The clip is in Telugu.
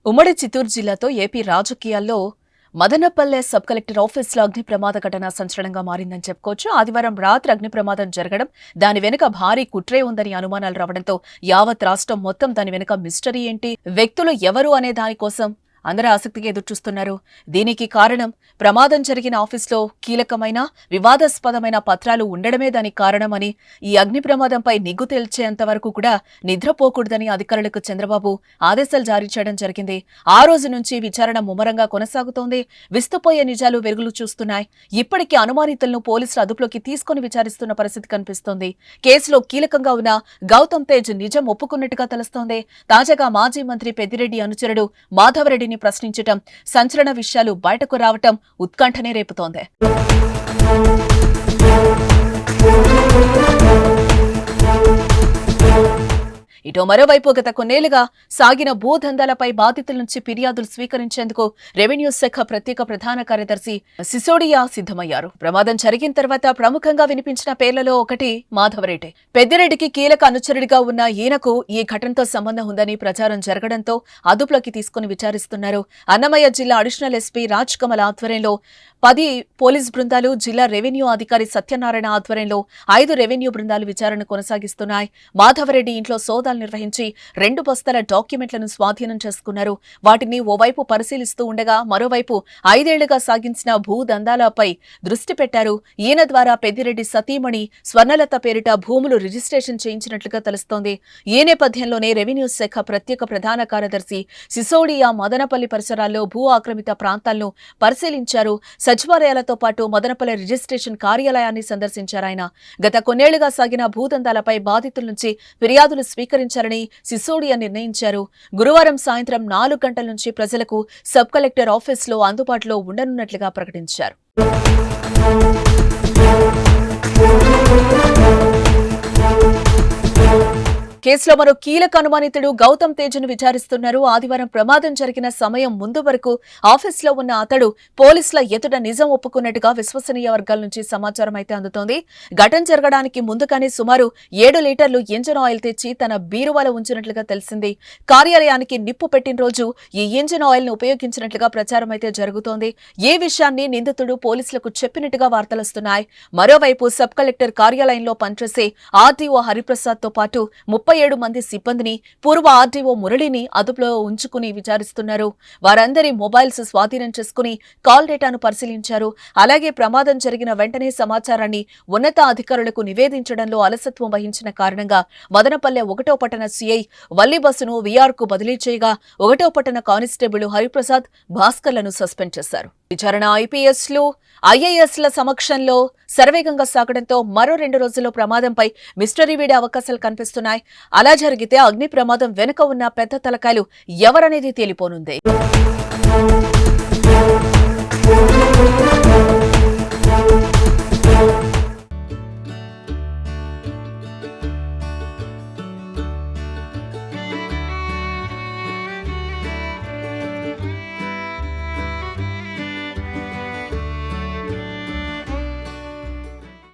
ఉమ్మడి చిత్తూరు జిల్లాతో ఏపీ రాజకీయాల్లో మదనపల్లె సబ్ కలెక్టర్ ఆఫీసులో అగ్ని ప్రమాద ఘటన సంచలనంగా మారిందని చెప్పుకోవచ్చు. ఆదివారం రాత్రి అగ్ని ప్రమాదం జరగడం, దాని వెనుక భారీ కుట్రే ఉందని అనుమానాలు రావడంతో యావత్ రాష్ట్రం మొత్తం దాని వెనుక మిస్టరీ ఏంటి, వ్యక్తులు ఎవరు అనే దానికోసం అందరూ ఆసక్తిగా ఎదురుచూస్తున్నారు. దీనికి కారణం ప్రమాదం జరిగిన ఆఫీసులో కీలకమైన వివాదాస్పదమైన పత్రాలు ఉండడమే దానికి కారణమని, ఈ అగ్ని ప్రమాదంపై నిగ్గు తేల్చేంత వరకు కూడా నిద్రపోకూడదని అధికారులకు చంద్రబాబు ఆదేశాలు జారీ చేయడం జరిగింది. ఆ రోజు నుంచి విచారణ ముమ్మరంగా కొనసాగుతోంది. విస్తుపోయే నిజాలు వెలుగులు చూస్తున్నాయి. ఇప్పటికీ అనుమానితులను పోలీసులు అదుపులోకి తీసుకుని విచారిస్తున్న పరిస్థితి కనిపిస్తోంది. కేసులో కీలకంగా ఉన్న గౌతమ్ తేజ్ నిజం ఒప్పుకున్నట్టుగా తెలుస్తోంది. తాజాగా మాజీ మంత్రి పెద్దిరెడ్డి అనుచరుడు మాధవరెడ్డి ప్రశ్నించటం, సంచలన విషయాలు బయటకు రావటం ఉత్కంఠనే రేపుతోంది. ఇటో మరోవైపు గత కొన్నేళ్లుగా సాగిన భూదందాలపై బాధితుల నుంచి ఫిర్యాదులు స్వీకరించేందుకు రెవెన్యూ శాఖ ప్రత్యేక ప్రధాన కార్యదర్శి సిసోడియా సిద్ధమయ్యారు. ప్రమాదం జరిగిన తర్వాత ప్రముఖంగా వినిపించిన పేర్లలో ఒకటి మాధవరెడ్డి. పెద్దిరెడ్డికి కీలక అనుచరుడిగా ఉన్న ఈయనకు ఈ ఘటనతో సంబంధం ఉందని ప్రచారం జరగడంతో అదుపులోకి తీసుకుని విచారిస్తున్నారు. అన్నమయ్య జిల్లా అడిషనల్ ఎస్పీ రాజ్ కమల్ ఆధ్వర్యంలో 10 పోలీస్ బృందాలు, జిల్లా రెవెన్యూ అధికారి సత్యనారాయణ ఆధ్వర్యంలో 5 రెవెన్యూ బృందాలు విచారణ కొనసాగిస్తున్నాయి. మాధవరెడ్డి ఇంట్లో సోదాలు నిర్వహించి 2 బస్తాల డాక్యుమెంట్లను స్వాధీనం చేసుకున్నారు. వాటిని ఓవైపు పరిశీలిస్తూ ఉండగా మరోవైపు 5 ఏళ్లుగా సాగించిన భూదందాలపై దృష్టి పెట్టారు. ఈయన ద్వారా పెద్దిరెడ్డి సతీమణి స్వర్ణలత పేరిట భూములు రిజిస్ట్రేషన్ చేయించినట్లుగా తెలుస్తోంది. ఈ నేపథ్యంలోనే రెవెన్యూ శాఖ ప్రత్యేక ప్రధాన కార్యదర్శి సిసోడియా మదనపల్లి పరిసరాల్లో భూ ఆక్రమిత ప్రాంతాలను పరిశీలించారు. సచివాలయాలతో పాటు మదనపల్లె రిజిస్ట్రేషన్ కార్యాలయాన్ని సందర్శించారాయన. గత కొన్నేళ్లుగా సాగిన భూదందాలపై బాధితుల నుంచి ఫిర్యాదులు స్వీకరించాలని సిసోడియా నిర్ణయించారు. గురువారం సాయంత్రం 4 గంటల నుంచి ప్రజలకు సబ్ కలెక్టర్ ఆఫీసులో అందుబాటులో ఉండనున్నట్లుగా ప్రకటించారు. కేసులో మరో కీలక అనుమానితుడు గౌతమ్ తేజ్ను విచారిస్తున్నారు. ఆదివారం ప్రమాదం జరిగిన సమయం ముందు వరకు ఆఫీసులో ఉన్న అతడు పోలీసుల ఎదుట నిజం ఒప్పుకున్నట్టుగా విశ్వసనీయ వర్గాల నుంచి సమాచారం అయితే అందుతోంది. ఘటన జరగడానికి ముందుగానే సుమారు 7 లీటర్లు ఇంజిన్ ఆయిల్ తెచ్చి తన బీరువాలో ఉంచినట్లుగా తెలిసింది. కార్యాలయానికి నిప్పు పెట్టిన రోజు ఈ ఇంజిన్ ఆయిల్ ను ఉపయోగించినట్లుగా ప్రచారం అయితే జరుగుతోంది. ఈ విషయాన్ని నిందితుడు పోలీసులకు చెప్పినట్టుగా వార్తలొస్తున్నాయి. మరోవైపు సబ్ కలెక్టర్ కార్యాలయంలో పనిచేసే ఆర్డీఓ హరిప్రసాద్ తో పాటు 37 మంది సిబ్బందిని, పూర్వ ఆర్డీఓ మురళిని అదుపులో ఉంచుకుని విచారిస్తున్నారు. వారందరి మొబైల్స్ స్వాధీనం చేసుకుని కాల్ డేటాను పరిశీలించారు. అలాగే ప్రమాదం జరిగిన వెంటనే సమాచారాన్ని ఉన్నత అధికారులకు నివేదించడంలో అలసత్వం వహించిన కారణంగా మదనపల్లె 1వ పట్టణ సీఐ వల్లి బస్సును వీఆర్కు బదిలీ చేయగా 1వ పట్టణ కానిస్టేబుల్ హరిప్రసాద్, భాస్కర్లను సస్పెండ్ చేశారు. విచారణ ఐపీఎస్లు, ఐఏఎస్ల సమక్షంలో శరవేగంగా సాగడంతో మరో 2 రోజుల్లో ప్రమాదంపై మిస్టరీ వీడే అవకాశాలు కనిపిస్తున్నాయి. అలా జరిగితే అగ్ని ప్రమాదం వెనుక ఉన్న పెద్ద తలకాయలు ఎవరనేది తేలిపోనుంది.